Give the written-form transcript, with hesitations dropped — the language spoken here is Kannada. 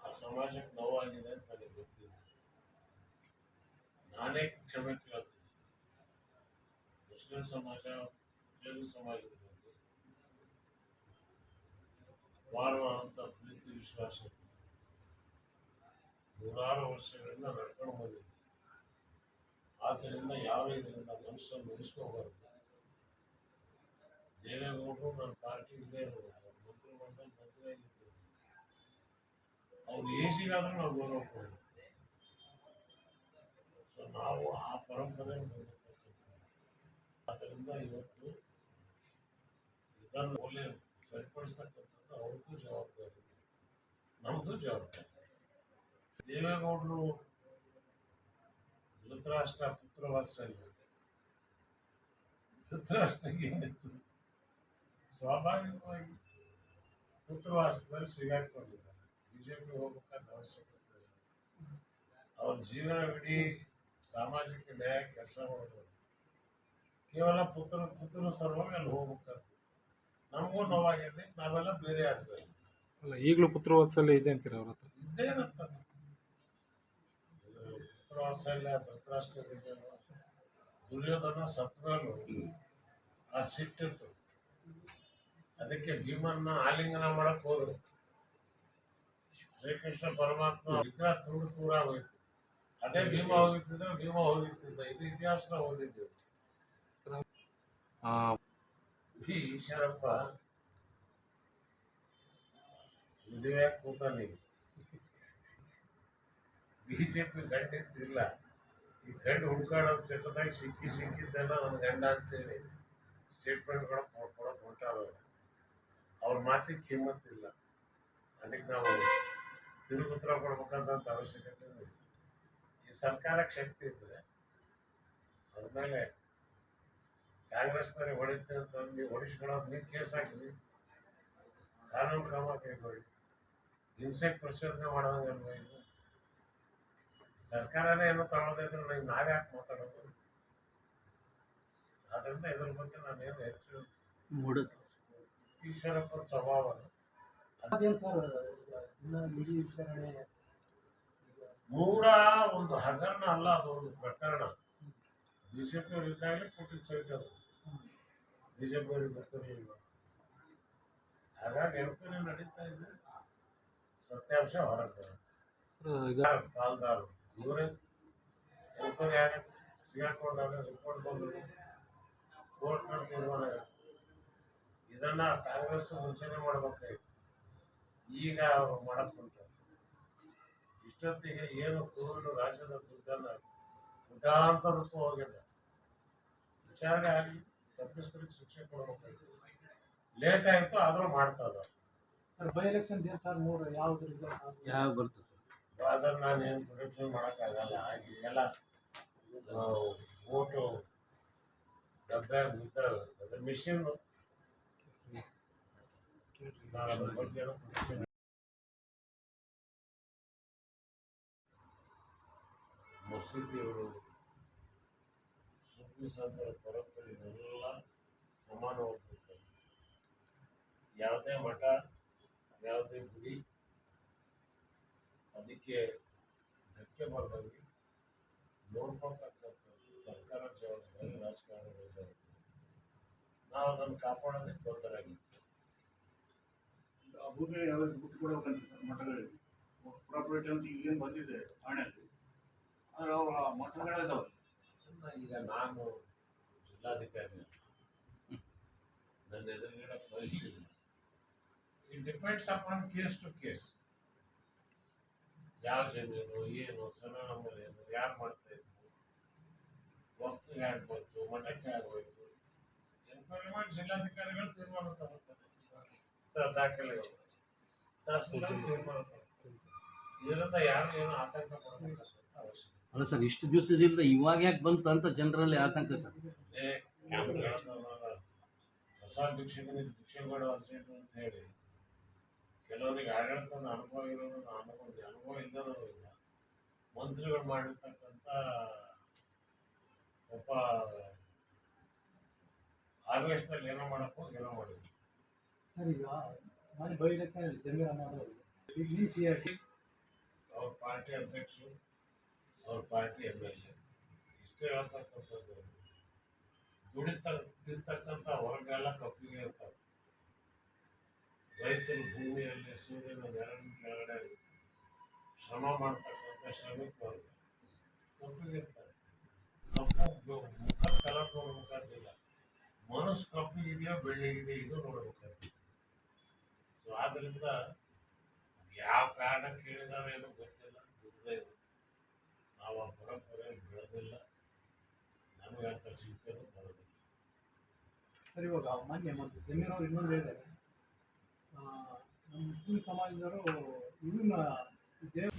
ಆ ಸಮಾಜಕ್ಕೆ ನೋವಾಗಿದೆ ಅಂತ ನನಗೆ ಗೊತ್ತಿದೆ. ನಾನೇ ಕ್ಷಮೆ ಕೇಳ್ತೀನಿ. ಮುಸ್ಲಿಂ ಸಮಾಜ, ತೆಲುಗು ಸಮಾಜದ ಬಗ್ಗೆ ಅಪಾರವಾದಂಥ ಪ್ರೀತಿ ವಿಶ್ವಾಸ ನೂರಾರು ವರ್ಷಗಳಿಂದ ನಡ್ಕೊಂಡು ಬಂದಿದೆ. ಆದ್ದರಿಂದ ಯಾವ ಇದರಿಂದ ಮನುಷ್ಯನ ಮುಗಿಸ್ಕೋಬಾರ್ದು. ದೇವೇಗೌಡರು ನನ್ನ ಪಾರ್ಟಿ ಇದೇ ಇರಬೇಕು, ಮಂತ್ರಿ ಮಂತ್ರಿಯಾಗಿದ್ದರು. ಅವ್ರ ಏಜಿಗಾದ್ರೂ ನಾವು ಗೌರವ ಕೊಡಬೇಕು. ಸೊ ನಾವು ಆ ಪರಂಪರೆ ಬಂದಿರ್ತಕ್ಕಂಥ. ಆದ್ದರಿಂದ ಇವತ್ತು ಇದನ್ನು ಒಳ್ಳೆ ಸರಿಪಡಿಸ್ತಕ್ಕಂಥದ್ದು ಅವ್ರಿಗೂ ಜವಾಬ್ದಾರಿ ಇದೆ, ನಮಗೂ ಜವಾಬ್ದಾರಿ. ದೇವೇಗೌಡರು ಧೃತರಾಷ್ಟ್ರ ಪುತ್ರವಾತ್ಸಲ್ಯ, ಧೃತರಾಷ್ಟ್ರನಿಗೆ ಏನಿತ್ತು ಸ್ವಾಭಾವಿಕವಾಗಿ ಪುತ್ರವಾಸದಲ್ಲಿ ಸಿಗಾಕೊಂಡಿದ್ದಾರೆ. ಬಿಜೆಪಿ ಹೋಗ್ಬೇಕಾದ ಅವಶ್ಯಕತೆ ಇಲ್ಲ. ಅವ್ರ ಜೀವನವಿಡೀ ಸಾಮಾಜಿಕ ನ್ಯಾಯ ಕೆಲಸ ಮಾಡೋದು, ಕೇವಲ ಪುತ್ರ ಸಲುವಾಗಿ ಅಲ್ಲಿ ಹೋಗ್ಬೇಕಾಗ್ತದೆ. ನಮಗೂ ನೋವಾಗಿದೆ, ನಾವೆಲ್ಲ ಬೇರೆ ಆದ್ವಿ. ಅಲ್ಲ, ಈಗಲೂ ಪುತ್ರವಾತ್ಸಲ್ಯ ಇದೆ ಅಂತೀರ ಅವ್ರ ಹತ್ರ? ಇದ್ದೇ ಇರುತ್ತೆ. ಪುತ್ರವಾತ್ಸಲ್ಯ ಧೃತರಾಷ್ಟ್ರನಿಗೆ ದುರ್ಯೋಧನ ಸತ್ಮೇಲೂ ಆ ಸಿಟ್ಟಿತ್ತು. ಅದಕ್ಕೆ ಭೀಮನ್ನ ಆಲಿಂಗನ ಮಾಡಕ್ ಹೋದ್ರು. ಶ್ರೀಕೃಷ್ಣ ಪರಮಾತ್ಮ ವಿಗ್ರಹ ತೂರ ಹೋಯ್ತು. ಅದೇ ಭೀಮ ಹೋಗಿರ್ತಿದ್ರೆ ಭೀಮ ಹೋಗಿರ್ತಿದ್ದ. ಇದು ಇತಿಹಾಸ ಓದಿದ್ದೇವೆ. ಈಶ್ವರಪ್ಪ ಮದುವೆ ಕೂತಾನೆ. ಬಿಜೆಪಿ ಗಂಡಿತ್ತಿಲ್ಲ. ಈ ಗಂಡು ಹುಡ್ಕಾಡೋದು ಚಟದಾಗ ಸಿಕ್ಕಿದ್ದೆಲ್ಲ ನನ್ನ ಗಂಡ ಅಂತೇಳಿ ಸ್ಟೇಟ್ಮೆಂಟ್ಗಳು ಕೊಡೋಕೆ ಹೊಂಟಾರವ್ರು. ಅವ್ರ ಮಾತಿಗೆ ಕಿಮ್ಮತ್ತಿಲ್ಲ. ಅದಕ್ಕೆ ನಾವು ತಿರುಗುತ್ತರ ಕೊಡ್ಬೇಕಂತ ಅವಶ್ಯಕತೆ ಇದೆ. ಈ ಸರ್ಕಾರಕ್ಕೆ ಶಕ್ತಿ ಇದ್ರೆ ಅದ್ರ ಮೇಲೆ ಕಾಂಗ್ರೆಸ್ನವ್ರಿಗೆ ಹೊಡಿತೆ ಅಂತ ನೀವು ಹೊಡಿಸ್ಕೊಳ್ಳೋದು, ನೀವು ಕೇಸ್ ಹಾಕಿ ಕಾನೂನು ಕ್ರಮ ಕೈಗೊಳ್ಳಿ. ಹಿಂಸೆಗೆ ಪ್ರಚೋದನೆ ಮಾಡೋದಂಗಲ್ವ ಇದು? ಸರ್ಕಾರನೇ ಏನೋ ತಗೊಳ್ಳೋದಿದ್ರೆ ನಾವು ನಾವೇ ಯಾಕೆ ಮಾತಾಡೋದು? ಆದ್ರಿಂದ ಇದ್ರ ಬಗ್ಗೆ ನಾನೇನು ಹೆಚ್ಚು ಈಶ್ವರಪ್ಪನ ಸ್ವಭಾವ ಮೂಢ ಒಂದು ಹಗರಣ ಅಲ್ಲ, ಅದು ಒಂದು ಪ್ರಕರಣ. ಬಿಜೆಪಿ ಅವರು ಇದ್ದಾಗಲೇ ಕೊಟ್ಟಿದ್ದು ಸಹಿತ ಅದು ಬಿಜೆಪಿ ಅವರಿಗೆ ಗೊತ್ತಿರಲಿಲ್ಲ. ಹಾಗಾಗಿ ಎನ್ಕ್ವೈರಿ ನಡೀತಾ ಇದೆ, ಸತ್ಯಾಂಶ ಹೊರಗೆ ಪಾಲ್ದಾರು ಇವರೇ ಎನ್ಕ್ವೈರಿ ಆಗ ಸಿಗಾಕೊಂಡಾಗ ರಿಪೋರ್ಟ್ ಬಂದು ಕೋರ್ಟ್ನಲ್ಲಿ ತೀರ್ಮಾನ ಆಗುತ್ತೆ. ಇದನ್ನ ಕಾಂಗ್ರೆಸ್ ಮುಂಚೆನೆ ಮಾಡ್ಬೇಕಾಗಿತ್ತು, ಈಗ ಅವರು ಮಾಡಕ್ ಹೊಂಟಾರೆ. ಇಷ್ಟೊತ್ತಿಗೆ ಏನು ಕೋವಿಡ್ ರಾಜ್ಯದ ದುಡ್ಡನ್ನ ಊಟಾಂತರಕ್ಕೂ ಹೋಗಿದೆ. ವಿಚಾರಣೆ ಆಗಿ ತಪ್ಪಿಸ್ತರಿಗೆ ಶಿಕ್ಷೆ ಕೊಡಬೇಕಾಗಿತ್ತು. ಲೇಟ್ ಆಯಿತು, ಆದರೂ ಮಾಡ್ತಾ ಇದ್ದಾರೆ. ಸರ್, ಬೈ ಎಲೆಕ್ಷನ್ ಯಾವ ಬರ್ತದೆ ಸರ್? ಅದನ್ನು ನಾನೇನು ಪ್ರೊಡಿಕ್ಷನ್ ಮಾಡೋಕ್ಕಾಗಲ್ಲ. ಹಾಗೆ ಎಲ್ಲ ಓಟು ಡಬ್ಬೆ ಬಿದ್ದಾವೆ. ಅದು ಮಿಷಿನ್ ಬಗ್ಗೆ ಮಸೀದಿಯವರು ಸೂಫಿ ಸಂತರ ಪರಂಪರೆಯನ್ನೆಲ್ಲ ಸಮಾನವಾಗಿರ್ತಾರೆ. ಯಾವುದೇ ಮಠ, ಯಾವುದೇ ಗುಡಿ ಅದಕ್ಕೆ ಧಕ್ಕೆ ಬರದಂಗೆ ನೋಡ್ಕೊಳ್ತಕ್ಕಂಥದ್ದು ಸರ್ಕಾರ ಜವಾಬ್ದಾರಿ, ರಾಜಕಾರಣದ ಜವಾಬ್ದಾರಿ. ನಾವು ಅದನ್ನು ಕಾಪಾಡೋದಕ್ಕೆ ಬದ್ಧರಾಗಿದ್ದೀವಿ. ಭೂಮಿ ಯಾವ್ದು ಬಿಟ್ಟು ಕೊಡಬೇಕಂತ ಮಠಗಳಿಗೆ ಪ್ರಾಪರ್ಟಿ ಅಂತ ಏನು ಬಂದಿದೆ ಹಣೆಯಲ್ಲಿ, ಆದರೆ ಅವ್ರ ಮಠಗಳಿದಾವೆ. ಈಗ ನಾನು ಜಿಲ್ಲಾಧಿಕಾರಿ, ನನ್ನ ಎದುರುಗಡೆ ಫೈಲ್ ಇಲ್ಲ. It depends upon case to case. ಯಾವ ಜಮೀನು ಏನು, ಸರ್ವೆ ನಂಬರ್ ಏನು, ಯಾರು ಮಾಡ್ತಾ ಇದ್ರು, ವಕ್ಫ್ ಯಾರು ಬಂತು, ಮಠಕ್ಕೆ ಯಾರು ಹೋಯ್ತು, ಎನ್ಕ್ವೈರಿ ಮಾಡಿ ಜಿಲ್ಲಾಧಿಕಾರಿಗಳು ತೀರ್ಮಾನ ತಗೋತಾರೆ. ದಾಖಲೆಗಳು ತಹಸೀಲ್ದಾರ್ ತೀರ್ಮಾನ ತಗೋತಾರೆ. ಇದರಿಂದ ಯಾರು ಏನು ಆತಂಕ ಪಡಬೇಕಂತ ಅವಶ್ಯಕ ಅಲ್ಲ ಸರ್. ಇಷ್ಟು ದಿವಸದಿಂದ ಇವಾಗ ಯಾಕೆ ಬಂತು ಅಂತ ಜನರಲ್ಲಿ ಆತಂಕ ಸರ್. ಹೊಸ ಭಿಕ್ಷಕನಿಗೆ ಭಿಕ್ಷೆ ಮಾಡೋ ಅರ್ಜೆಂಟ್ ಅಂತ ಹೇಳಿ ಕೆಲವರಿಗೆ ಆಡಳಿತದ ಅನುಭವ ಇರೋದು, ಅನುಭವ ಇದ್ದರೂ ಇಲ್ಲ. ಮಂತ್ರಿಗಳು ಮಾಡಿರ್ತಕ್ಕಂಥ ಒಬ್ಬ ಆವೇಶದಲ್ಲಿ ಏನೋ ಮಾಡಕ್ಕೋ ಏನೋ ಮಾಡಿದ್ರು ಸರ್. ಈಗ ಬೈ ಎಲೆಕ್ಷನ್ ಜಮೀರ್ ಅಹಮದ್ ಇಲ್ಲಿ CRT ಅವ್ರ ಪಾರ್ಟಿ ಅಧ್ಯಕ್ಷರು, ಅವ್ರ ಪಾರ್ಟಿ MLA ಇಷ್ಟೇ ಹೇಳ್ತಕ್ಕಂಥದ್ದು. ತಿರ್ತಕ್ಕಂಥ ವರ್ಗ ಎಲ್ಲ ಕಪ್ಪಿಗೆ ಇರ್ತಾರೆ. ರೈತರು ಭೂಮಿಯಲ್ಲಿ ಸೂರ್ಯನ ನೆರಳಿನ ಕೆಳಗಡೆ ಶ್ರಮ ಮಾಡ್ತಕ್ಕಂಥ ಶ್ರಮಿಕ ವರ್ಗ ಕಪ್ಪಿಗೆ ಇರ್ತಾರೆ. ಕಪ್ಪು ಮುಖ ಕಲರ್ ನೋಡ್ಬೇಕಾದಿಲ್ಲ, ಮನಸ್ಸು ಕಪ್ಪಿಗಿದೆಯೋ ಬೆಳ್ಳಿಗಿದೆಯೋ ಇದು ನೋಡ್ಬೇಕಾಗ್ತದೆ. ಸೊ ಆದ್ರಿಂದ ಯಾವ ಕಾರಣ ಕೇಳಿದಾರೆ ಏನೋ ಗೊತ್ತಿಲ್ಲ, ದುರ್ದೈವ. ನಾವು ಆ ಪರಂಪರೆಯಲ್ಲಿ ಬೆಳೆದಿಲ್ಲ, ನಮಗಂತ ಚಿಂತನೆ ಬರೋದಿಲ್ಲ. ಸರ್ ಇವಾಗ ಮೊನ್ನೆ ಜಮೀರ್ ಅವರು ಇನ್ನೊಂದು ಹೇಳಿದ್ದಾರೆ, ನಮ್ಮ ಮುಸ್ಲಿಂ ಸಮಾಜದವರು ಇವನ್ನ ದೇವ